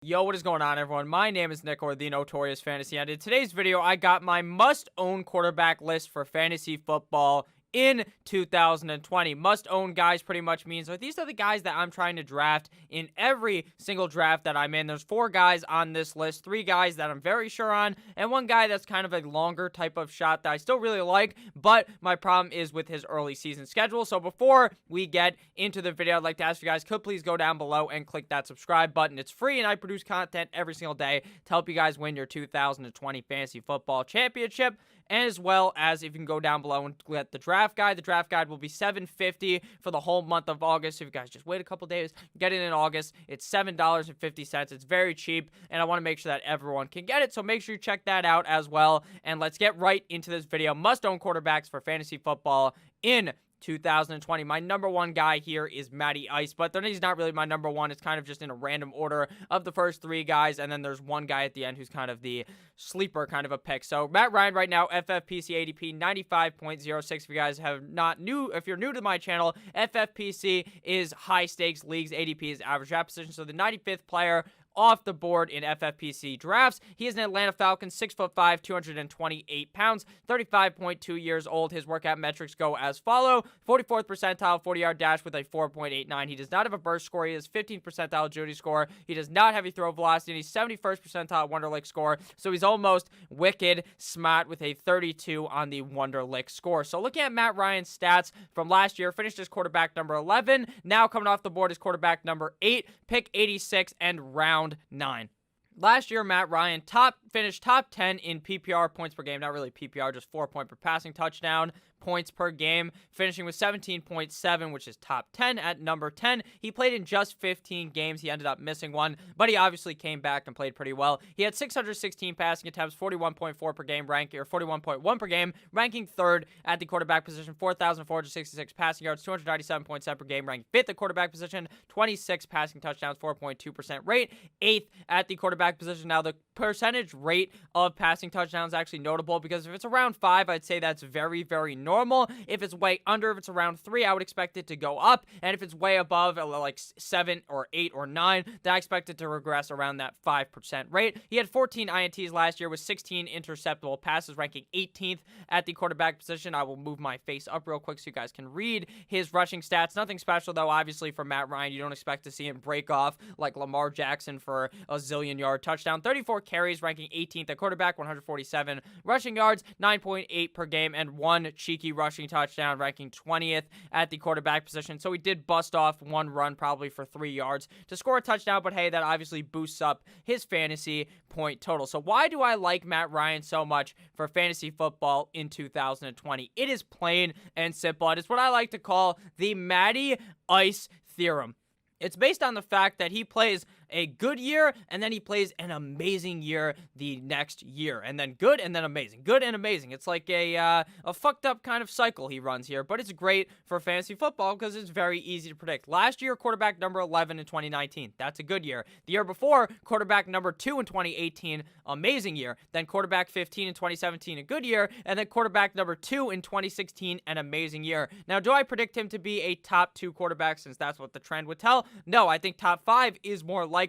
Yo, what is going on, everyone? My name is Nick, or the Notorious Fantasy, and in today's video, I got my must-own quarterback list for fantasy football in 2020. Must-own guys pretty much means these are the guys that I'm trying to draft in every single draft that I'm in. There's 4 guys on this list, 3 guys that I'm very sure on, and 1 guy that's kind of a longer type of shot that I still really like, but my problem is with his early season schedule. So before we get into the video, I'd like to ask you guys, could please go down below and click that subscribe button. It's free, and I produce content every single day to help you guys win your 2020 Fantasy Football Championship. As well as if you can go down below and get the draft guide. The draft guide will be $7.50 for the whole month of August. So if you guys just wait a couple days, get it in August. It's $7.50. It's very cheap, and I want to make sure that everyone can get it. So make sure you check that out as well. And let's get right into this video. Must-own quarterbacks for fantasy football in 2020. My number 1 guy here is Matty Ice, but then he's not really my number 1. It's kind of just in a random order of the first 3 guys, and then there's 1 guy at the end who's kind of the sleeper kind of a pick. So Matt Ryan right now, FFPC ADP 95.06. If you guys have if you're new to my channel, FFPC is high stakes leagues. ADP is average draft position. So the 95th player off the board in FFPC drafts. He is an Atlanta Falcon, 6'5", 228 pounds, 35.2 years old. His workout metrics go as follow: 44th percentile 40-yard dash with a 4.89. He does not have a burst score. He has 15th percentile agility score. He does not have a throw velocity, and he's 71st percentile Wonderlic score. So he's almost wicked smart with a 32 on the Wonderlic score. So looking at Matt Ryan's stats from last year, finished as quarterback number 11. Now coming off the board is quarterback number 8, pick 86, and round 9. Last year, Matt Ryan finished top 10 in PPR points per game. Not really PPR, just 4-point per passing touchdown points per game, finishing with 17.7, which is top 10 at number 10. He played in just 15 games. He ended up missing 1, but he obviously came back and played pretty well. He had 616 passing attempts, 41.4 per game, 41.1 per game, ranking 3rd at the quarterback position, 4,466 passing yards, 297.7 per game, ranked 5th at quarterback position, 26 passing touchdowns, 4.2% rate, 8th at the quarterback position. Now, the percentage rate of passing touchdowns is actually notable because if it's around 5, I'd say that's very, very normal. If it's way under, if it's around 3, I would expect it to go up. And if it's way above, like 7 or 8 or 9, then I expect it to regress around that 5% rate. He had 14 INTs last year with 16 interceptable passes, ranking 18th at the quarterback position. I will move my face up real quick so you guys can read his rushing stats. Nothing special, though, obviously, for Matt Ryan. You don't expect to see him break off like Lamar Jackson for a zillion-yard touchdown. 34 carries, ranking 18th at quarterback, 147 rushing yards, 9.8 per game, and 1 cheeky rushing touchdown, ranking 20th at the quarterback position. So he did bust off 1 run probably for 3 yards to score a touchdown, but hey, that obviously boosts up his fantasy point total. So why do I like Matt Ryan so much for fantasy football in 2020? It is plain and simple. It is what I like to call the Matty Ice theorem. It's based on the fact that he plays a good year, and then he plays an amazing year the next year, and then good, and then amazing. Good and amazing. It's like a fucked up kind of cycle he runs here, but it's great for fantasy football because it's very easy to predict. Last year, quarterback number 11 in 2019. That's a good year. The year before, quarterback number 2 in 2018, amazing year. Then quarterback 15 in 2017, a good year, and then quarterback number 2 in 2016, an amazing year. Now, do I predict him to be a top 2 quarterback since that's what the trend would tell? No, I think top 5 is more likely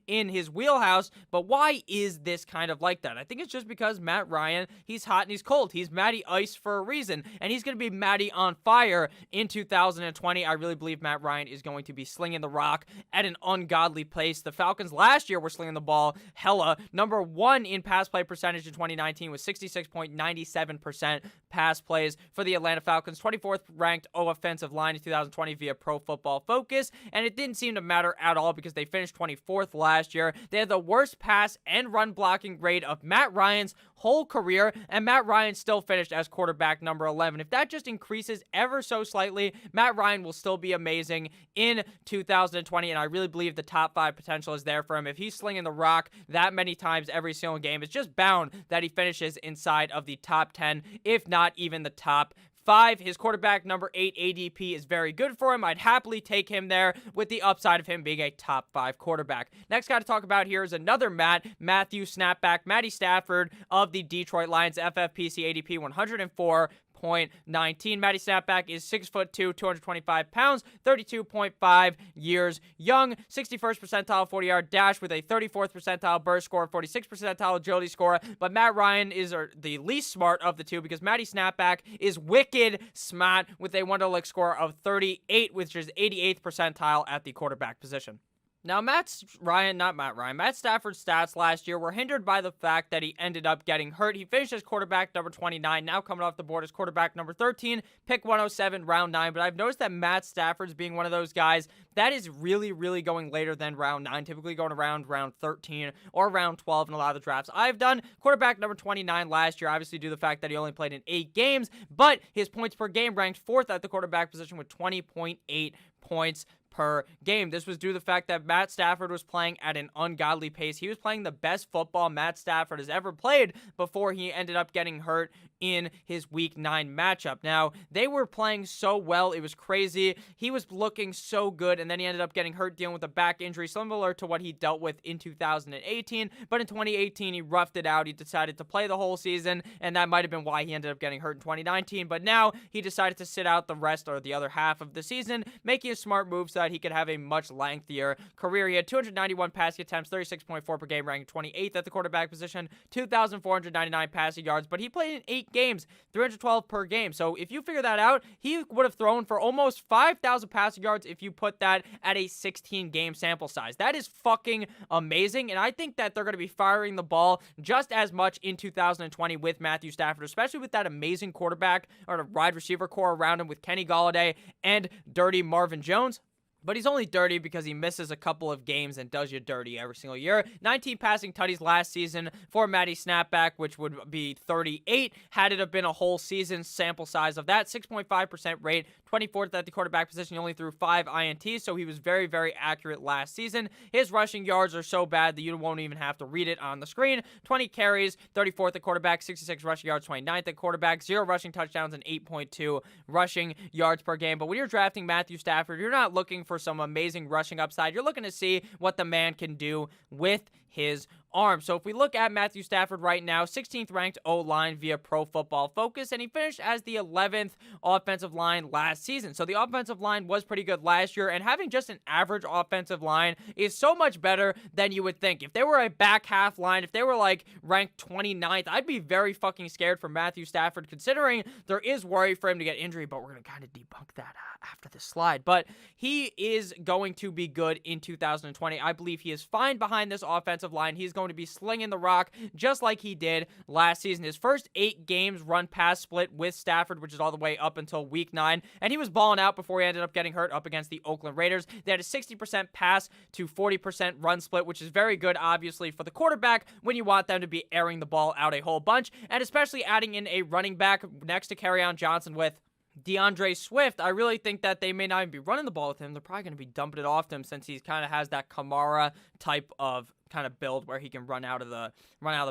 in his wheelhouse, but why is this kind of like that? I think it's just because Matt Ryan, he's hot and he's cold. He's Matty Ice for a reason, and he's going to be Matty on fire in 2020. I really believe Matt Ryan is going to be slinging the rock at an ungodly pace. The Falcons last year were slinging the ball hella. Number 1 in pass play percentage in 2019 was 66.97% pass plays for the Atlanta Falcons. 24th ranked offensive line in 2020 via Pro Football Focus, and it didn't seem to matter at all because they finished 24th last year. They had the worst pass and run blocking grade of Matt Ryan's whole career, and Matt Ryan still finished as quarterback number 11. If that just increases ever so slightly, Matt Ryan will still be amazing in 2020, and I really believe the top 5 potential is there for him. If he's slinging the rock that many times every single game, it's just bound that he finishes inside of the top 10, if not even the top 5. His quarterback number 8 ADP is very good for him. I'd happily take him there with the upside of him being a top 5 quarterback. Next guy to talk about here is another Matthew Snapback, Matty Stafford of the Detroit Lions, FFPC ADP 104. 20.19. Matty Snapback is 6'2", 225 pounds, 32.5 years young, 61st percentile 40-yard dash with a 34th percentile burst score, 46th percentile agility score. But Matt Ryan is the least smart of the two because Matty Snapback is wicked smart with a Wonderlic score of 38, which is 88th percentile at the quarterback position. Now, Matt Stafford's stats last year were hindered by the fact that he ended up getting hurt. He finished as quarterback number 29, now coming off the board as quarterback number 13, pick 107, round 9. But I've noticed that Matt Stafford's being one of those guys that is really, really going later than round 9, typically going around round 13 or round 12 in a lot of the drafts I've done. Quarterback number 29 last year, obviously due to the fact that he only played in 8 games, but his points per game ranked 4th at the quarterback position with 20.8 points per game. This was due to the fact that Matt Stafford was playing at an ungodly pace. He was playing the best football Matt Stafford has ever played before he ended up getting hurt in his week 9 matchup. Now, they were playing so well, it was crazy. He was looking so good, and then he ended up getting hurt dealing with a back injury similar to what he dealt with in 2018, but in 2018, he roughed it out. He decided to play the whole season, and that might have been why he ended up getting hurt in 2019, but now he decided to sit out the rest or the other half of the season, making a smart move so that he could have a much lengthier career. He had 291 passing attempts, 36.4 per game, ranking 28th at the quarterback position, 2,499 passing yards, but he played in 8 games, 312 per game. So if you figure that out, he would have thrown for almost 5,000 passing yards if you put that at a 16-game sample size. That is fucking amazing, and I think that they're going to be firing the ball just as much in 2020 with Matthew Stafford, especially with that amazing quarterback or a wide receiver core around him with Kenny Golladay and dirty Marvin Jones. But he's only dirty because he misses a couple of games and does you dirty every single year. 19 passing tutties last season for Matty Snapback, which would be 38 had it have been a whole season sample size of that. 6.5% rate, 24th at the quarterback position. He only threw 5 INTs, so he was very, very accurate last season. His rushing yards are so bad that you won't even have to read it on the screen. 20 carries, 34th at quarterback, 66 rushing yards, 29th at quarterback, 0 rushing touchdowns, and 8.2 rushing yards per game. But when you're drafting Matthew Stafford, you're not looking for some amazing rushing upside. You're looking to see what the man can do with his arm. So if we look at Matthew Stafford right now, 16th ranked O-line via Pro Football Focus, and he finished as the 11th offensive line last season. So the offensive line was pretty good last year, and having just an average offensive line is so much better than you would think. If they were a back half line, if they were like ranked 29th, I'd be very fucking scared for Matthew Stafford, considering there is worry for him to get injury, but we're going to kind of debunk that after this slide. But he is going to be good in 2020. I believe he is fine behind this offensive line. He's going to be slinging the rock just like he did last season. His first 8 games run pass split with Stafford, which is all the way up until week 9, and he was balling out before he ended up getting hurt up against the Oakland Raiders. They had a 60% pass to 40% run split, which is very good, obviously, for the quarterback when you want them to be airing the ball out a whole bunch, and especially adding in a running back next to Kerryon Johnson with DeAndre Swift. I really think that they may not even be running the ball with him. They're probably going to be dumping it off to him since he kind of has that Kamara type of kind of build where he can run out of the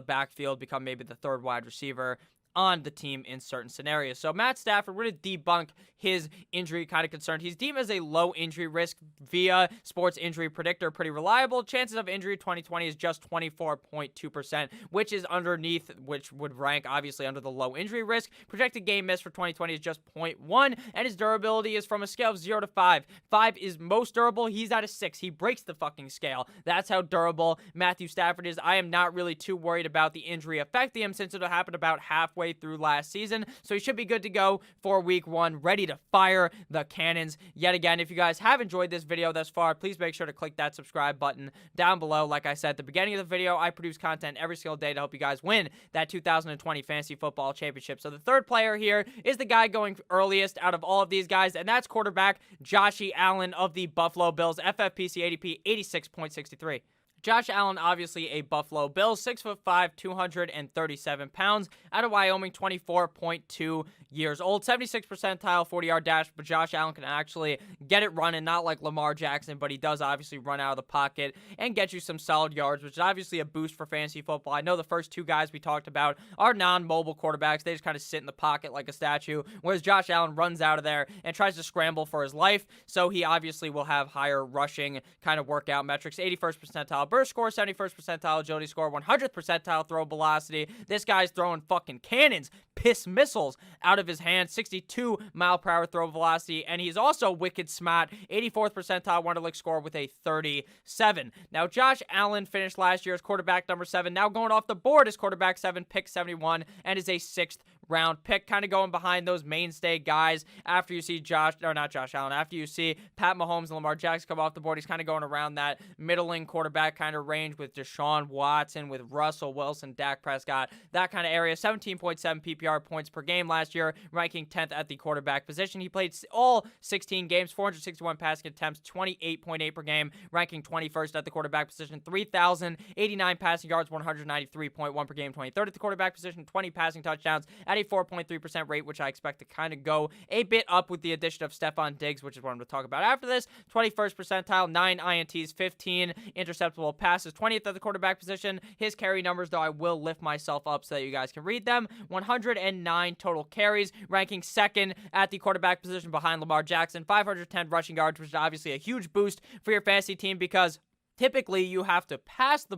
backfield, become maybe the third wide receiver on the team in certain scenarios. So Matt Stafford, we're going to debunk his injury kind of concern. He's deemed as a low injury risk via Sports Injury Predictor. Pretty reliable. Chances of injury 2020 is just 24.2%, which is underneath, which would rank obviously under the low injury risk. Projected game miss for 2020 is just 0.1, and his durability is from a scale of 0 to 5. 5 is most durable. He's at a 6. He breaks the fucking scale. That's how durable Matthew Stafford is. I am not really too worried about the injury affecting him since it'll happen about halfway through last season, so he should be good to go for week 1, ready to fire the cannons yet again. If you guys have enjoyed this video thus far, please make sure to click that subscribe button down below. Like I said at the beginning of the video, I produce content every single day to help you guys win that 2020 Fantasy Football Championship. So the third player here is the guy going earliest out of all of these guys, and that's quarterback Josh Allen of the Buffalo Bills, FFPC ADP 86.63. Josh Allen, obviously a Buffalo Bill, 6'5", 237 pounds, out of Wyoming, 24.2 years old, 76th percentile 40-yard dash, but Josh Allen can actually get it running, not like Lamar Jackson, but he does obviously run out of the pocket and get you some solid yards, which is obviously a boost for fantasy football. I know the first 2 guys we talked about are non-mobile quarterbacks. They just kind of sit in the pocket like a statue, whereas Josh Allen runs out of there and tries to scramble for his life, so he obviously will have higher rushing kind of workout metrics, 81st percentile burst score, 71st percentile agility score, 100th percentile throw velocity. This guy's throwing fucking cannons, piss missiles out of his hand, 62 mile per hour throw velocity, and he's also wicked smart, 84th percentile Wonderlic score with a 37. Now, Josh Allen finished last year as quarterback number 7, now going off the board as quarterback 7, pick 71, and is a 6th round pick, kind of going behind those mainstay guys. After you see after you see Pat Mahomes and Lamar Jackson come off the board, he's kind of going around that middling quarterback kind of range with Deshaun Watson, with Russell Wilson, Dak Prescott, that kind of area. 17.7 PPR points per game last year, ranking 10th at the quarterback position. He played all 16 games, 461 passing attempts, 28.8 per game, ranking 21st at the quarterback position, 3,089 passing yards, 193.1 per game, 23rd at the quarterback position, 20 passing touchdowns at a 4.3% rate, which I expect to kind of go a bit up with the addition of Stephon Diggs, which is what I'm going to talk about after this. 21st percentile, 9 INTs, 15 interceptable passes, 20th at the quarterback position. His carry numbers, though, I will lift myself up so that you guys can read them. 109 total carries, ranking 2nd at the quarterback position behind Lamar Jackson. 510 rushing yards, which is obviously a huge boost for your fantasy team because typically, you have to pass the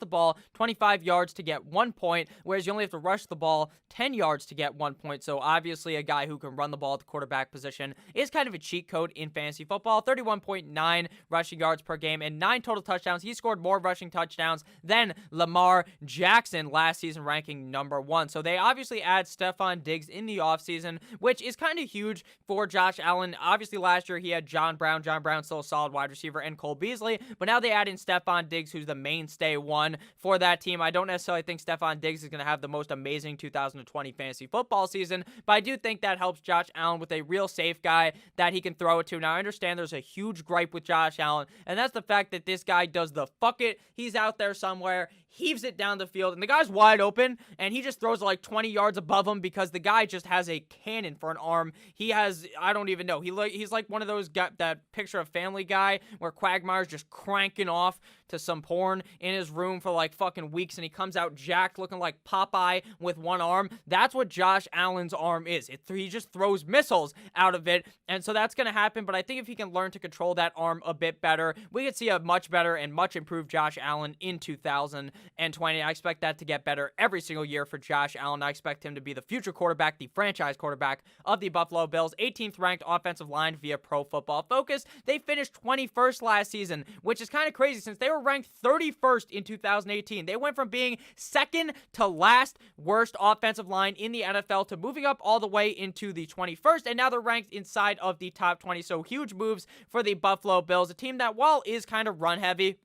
ball 25 yards to get 1 point, whereas you only have to rush the ball 10 yards to get 1 point. So obviously, a guy who can run the ball at the quarterback position is kind of a cheat code in fantasy football. 31.9 rushing yards per game and 9 total touchdowns. He scored more rushing touchdowns than Lamar Jackson last season, ranking number 1. So they obviously add Stephon Diggs in the offseason, which is kind of huge for Josh Allen. Obviously, last year he had John Brown. John Brown's still a solid wide receiver, and Cole Beasley, but now they add in Stephon Diggs, who's the mainstay one for that team. I don't necessarily think Stephon Diggs is going to have the most amazing 2020 fantasy football season, but I do think that helps Josh Allen with a real safe guy that he can throw it to. Now, I understand there's a huge gripe with Josh Allen, and that's the fact that this guy does the fuck it. He's out there somewhere, heaves it down the field, and the guy's wide open, and he just throws it like 20 yards above him because the guy just has a cannon for an arm. He has, I don't even know. He's like one of those that picture of Family Guy where Quagmire's just cranking off to some porn in his room for like fucking weeks, and he comes out jacked looking like Popeye with one arm. That's what Josh Allen's arm is. He just throws missiles out of it, and so that's going to happen, but I think if he can learn to control that arm a bit better, we could see a much better and much improved Josh Allen in 2020. I expect that to get better every single year for Josh Allen. I expect him to be the future quarterback, the franchise quarterback of the Buffalo Bills. 18th ranked offensive line via Pro Football Focus. They finished 21st last season, which is kind of crazy since they were ranked 31st in 2018. They went from being second to last worst offensive line in the NFL to moving up all the way into the 21st, and now they're ranked inside of the top 20. So huge moves for the Buffalo Bills, a team that, while is kind of run heavy,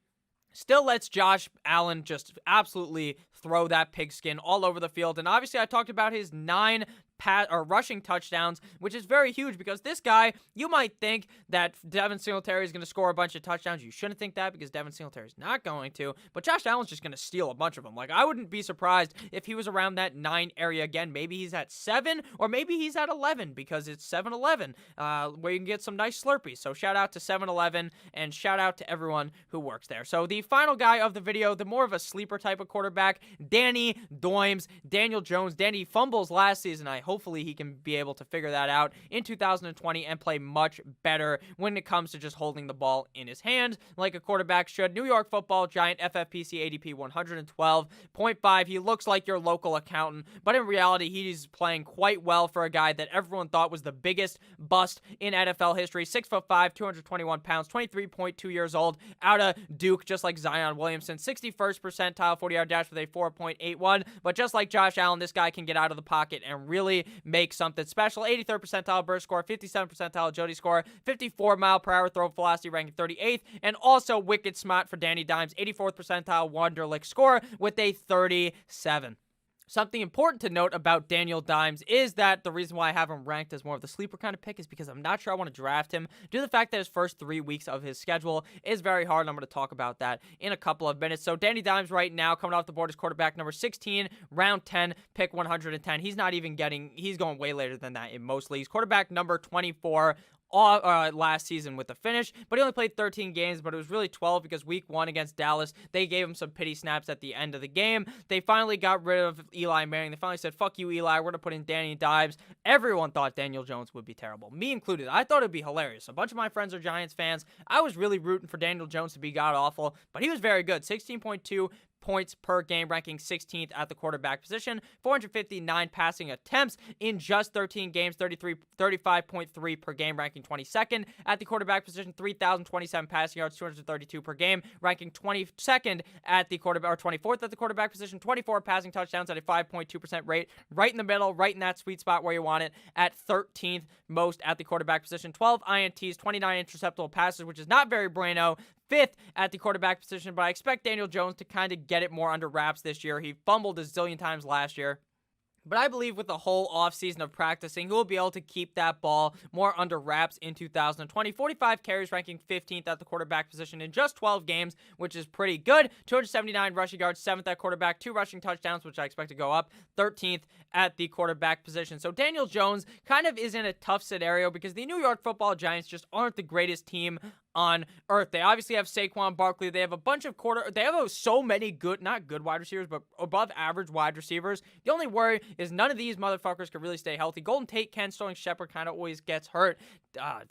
still lets Josh Allen just absolutely throw that pigskin all over the field. And obviously, I talked about his 9 rushing touchdowns, which is very huge because this guy, you might think that Devin Singletary is going to score a bunch of touchdowns. You shouldn't think that because Devin Singletary is not going to, but Josh Allen's just going to steal a bunch of them. Like, I wouldn't be surprised if he was around that 9 area again. Maybe he's at 7 or maybe he's at 11 because it's 7-Eleven where you can get some nice Slurpees. So shout out to 7-Eleven and shout out to everyone who works there. So the final guy of the video, the more of a sleeper type of quarterback, Danny Dimes, Daniel Jones. Danny fumbles last season. Hopefully he can be able to figure that out in 2020 and play much better when it comes to just holding the ball in his hand like a quarterback should. New York Football Giant, FFPC ADP 112.5. He looks like your local accountant, but in reality, he's playing quite well for a guy that everyone thought was the biggest bust in NFL history. 6'5", 221 pounds, 23.2 years old, out of Duke, just like Zion Williamson. 61st percentile 40-yard dash with a 4.81, but just like Josh Allen, this guy can get out of the pocket and really make something special. 83rd percentile burst score, 57th percentile agility score, 54 mile per hour throw velocity, ranking 38th, and also wicked smart for Danny Dimes, 84th percentile Wonderlic score with a 37. Something important to note about Daniel Dimes is that the reason why I have him ranked as more of the sleeper kind of pick is because I'm not sure I want to draft him due to the fact that his first 3 weeks of his schedule is very hard, and I'm going to talk about that in a couple of minutes. So Danny Dimes right now coming off the board as quarterback number 16, round 10, pick 110. He's going way later than that in most leagues. Quarterback number 24 last season with the finish, but he only played 13 games, but it was really 12 because week 1 against Dallas, they gave him some pity snaps at the end of the game. They finally got rid of Eli Manning. They finally said, fuck you, Eli. We're going to put in Danny Dimes. Everyone thought Daniel Jones would be terrible, me included. I thought it would be hilarious. A bunch of my friends are Giants fans. I was really rooting for Daniel Jones to be god-awful, but he was very good. 16.2 points per game, ranking 16th at the quarterback position, 459 passing attempts in just 13 games, 35.3 per game, ranking 22nd at the quarterback position, 3,027 passing yards, 232 per game, ranking 22nd at the quarterback, or 24th at the quarterback position, 24 passing touchdowns at a 5.2% rate, right in the middle, right in that sweet spot where you want it, at 13th most at the quarterback position, 12 INTs, 29 interceptable passes, which is not very bueno, 5th at the quarterback position, but I expect Daniel Jones to kind of get it more under wraps this year. He fumbled a zillion times last year. But I believe with the whole offseason of practicing, he will be able to keep that ball more under wraps in 2020. 45 carries, ranking 15th at the quarterback position in just 12 games, which is pretty good. 279 rushing yards, 7th at quarterback, 2 rushing touchdowns, which I expect to go up, 13th at the quarterback position. So Daniel Jones kind of is in a tough scenario because the New York Football Giants just aren't the greatest team on earth. They obviously have Saquon Barkley. They have a bunch of they have so many good, not good wide receivers, but above average wide receivers. The only worry is none of these motherfuckers can really stay healthy. Golden Tate, Ken, Sterling Shepard kind of always gets hurt.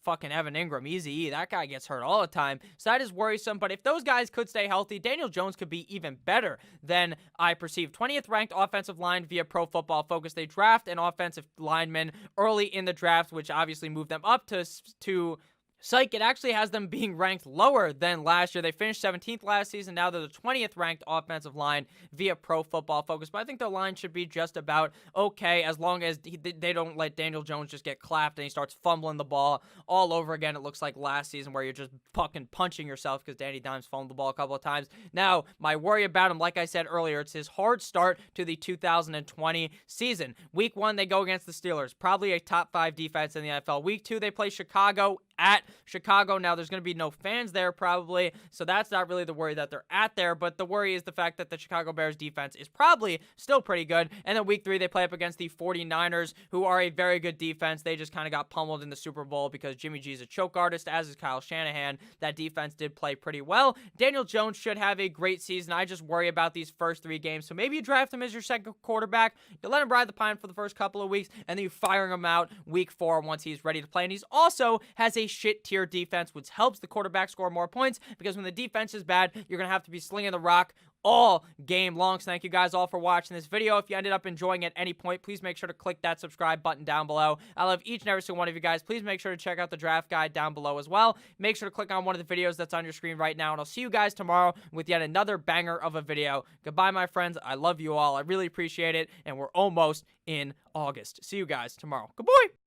Fucking Evan Ingram, Eazy-E, that guy gets hurt all the time. So that is worrisome. But if those guys could stay healthy, Daniel Jones could be even better than I perceive. 20th ranked offensive line via Pro Football Focus. They draft an offensive lineman early in the draft, which obviously moved them up to Psych, it actually has them being ranked lower than last year. They finished 17th last season. Now they're the 20th ranked offensive line via Pro Football Focus. But I think their line should be just about okay as long as they don't let Daniel Jones just get clapped and he starts fumbling the ball all over again. It looks like last season where you're just fucking punching yourself because Danny Dimes fumbled the ball a couple of times. Now, my worry about him, like I said earlier, it's his hard start to the 2020 season. Week 1, they go against the Steelers. Probably a top 5 defense in the NFL. Week 2, they play Chicago at Chicago. Now, there's going to be no fans there probably, so that's not really the worry that they're at there, but the worry is the fact that the Chicago Bears defense is probably still pretty good. And then week 3, they play up against the 49ers, who are a very good defense. They just kind of got pummeled in the Super Bowl because Jimmy G is a choke artist, as is Kyle Shanahan. That defense did play pretty well. Daniel Jones should have a great season. I just worry about these first 3 games, so maybe you draft him as your second quarterback. You let him ride the pine for the first couple of weeks, and then you fire him out week 4 once he's ready to play. And he's also has a shit tier defense, which helps the quarterback score more points because when the defense is bad, you're going to have to be slinging the rock all game long. So thank you guys all for watching this video. If you ended up enjoying at any point, please make sure to click that subscribe button down below. I love each and every single one of you guys. Please make sure to check out the draft guide down below as well. Make sure to click on one of the videos that's on your screen right now, and I'll see you guys tomorrow with yet another banger of a video. Goodbye, my friends. I love you all. I really appreciate it, and we're almost in August. See you guys tomorrow. Good boy.